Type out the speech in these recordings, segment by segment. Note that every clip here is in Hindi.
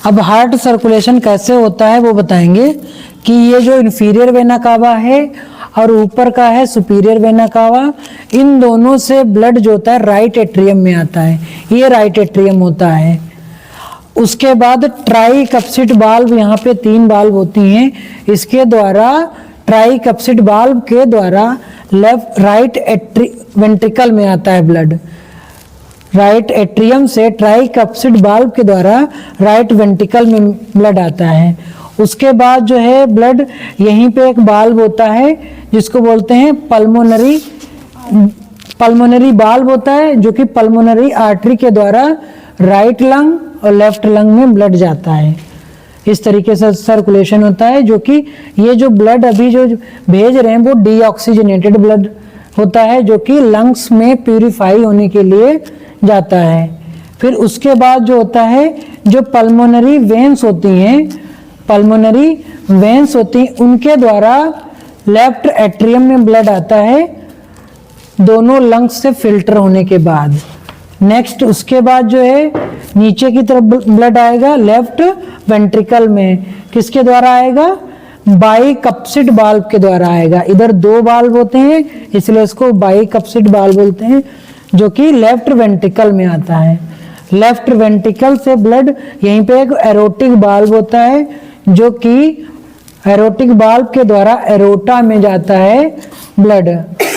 अब हार्ट सर्कुलेशन कैसे होता है वो बताएंगे कि ये जो इंफीरियर वेना कावा है और ऊपर का है सुपीरियर वेना कावा, इन दोनों से ब्लड जो होता है राइट एट्रियम में आता है। ये राइट एट्रियम होता है। उसके बाद ट्राइकप्सिड बाल्व, यहाँ पे 3 बाल्व होती हैं, इसके द्वारा ट्राइकप्सिड बाल्व के द्वारा राइट वेंट्रिकल में आता है ब्लड। राइट एट्रियम से ट्राइकप्सिड बाल्व के द्वारा राइट वेंट्रिकल में ब्लड आता है। उसके बाद जो है ब्लड यहीं पे एक बाल्व होता है जिसको बोलते हैं पल्मोनरी बाल्व होता है, जो कि पल्मोनरी आर्टरी के द्वारा राइट लंग और लेफ्ट लंग में ब्लड जाता है। इस तरीके से सर्कुलेशन होता है, जो कि ये जो ब्लड अभी जो भेज रहे हैं वो डीऑक्सीजनेटेड ब्लड होता है, जो कि लंग्स में प्यूरिफाई होने के लिए जाता है। फिर उसके बाद जो होता है, जो पल्मोनरी वेन्स होती हैं, उनके द्वारा लेफ्ट एट्रियम में ब्लड आता है, दोनों लंग्स से फिल्टर होने के बाद। नेक्स्ट उसके बाद जो है नीचे की तरफ ब्लड आएगा लेफ्ट वेंट्रिकल में, किसके द्वारा आएगा? बाइकप्सिड बाल्व के द्वारा आएगा। इधर 2 बाल्व होते हैं इसलिए इसको बाइकप्सिड बाल्व बोलते हैं, जो कि लेफ्ट वेंट्रिकल में आता है। लेफ्ट वेंट्रिकल से ब्लड यहीं पे एक एरोटिक बाल्व होता है, जो कि एरोटिक बाल्व के द्वारा एरोटा में जाता है ब्लड,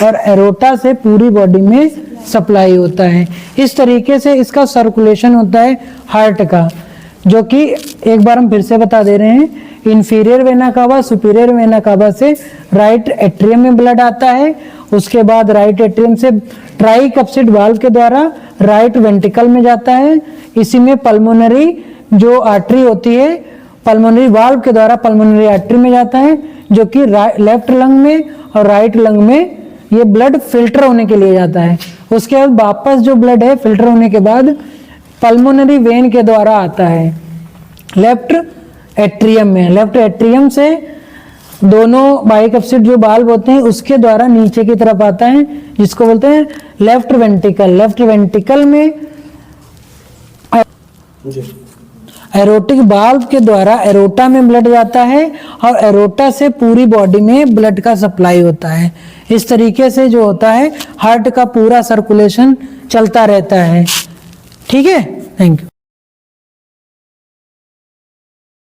और एरोटा से पूरी बॉडी में सप्लाई होता है। इस तरीके से इसका सर्कुलेशन होता है हार्ट का, जो कि एक बार हम फिर से बता दे रहे हैं। Inferior vena cava, superior vena cava से राइट एट्रियम में ब्लड आता है। उसके बाद राइट एट्रियम से ट्राइकप्सिड बाल्व के द्वारा राइट वेंट्रिकल में जाता है। इसी में पल्मोनरी जो आर्टरी होती है, पल्मोनरी वाल्व के द्वारा पल्मोनरी आर्टरी में जाता है, जो कि लेफ्ट लंग में और राइट लंग में ये ब्लड फिल्टर होने के लिए जाता है। उसके बाद वापस जो ब्लड है फिल्टर होने के बाद पल्मोनरी वेन के द्वारा आता है लेफ्ट एट्रियम में। लेफ्ट एट्रियम से दोनों बाइकप्सिड जो बाल्व होते हैं उसके द्वारा नीचे की तरफ आता है, जिसको बोलते हैं लेफ्ट वेंट्रिकल। लेफ्ट वेंट्रिकल में एरोटिक बाल्व के द्वारा एरोटा में ब्लड जाता है और एरोटा से पूरी बॉडी में ब्लड का सप्लाई होता है। इस तरीके से जो होता है हार्ट का पूरा सर्कुलेशन चलता रहता है। ठीक है, थैंक यू।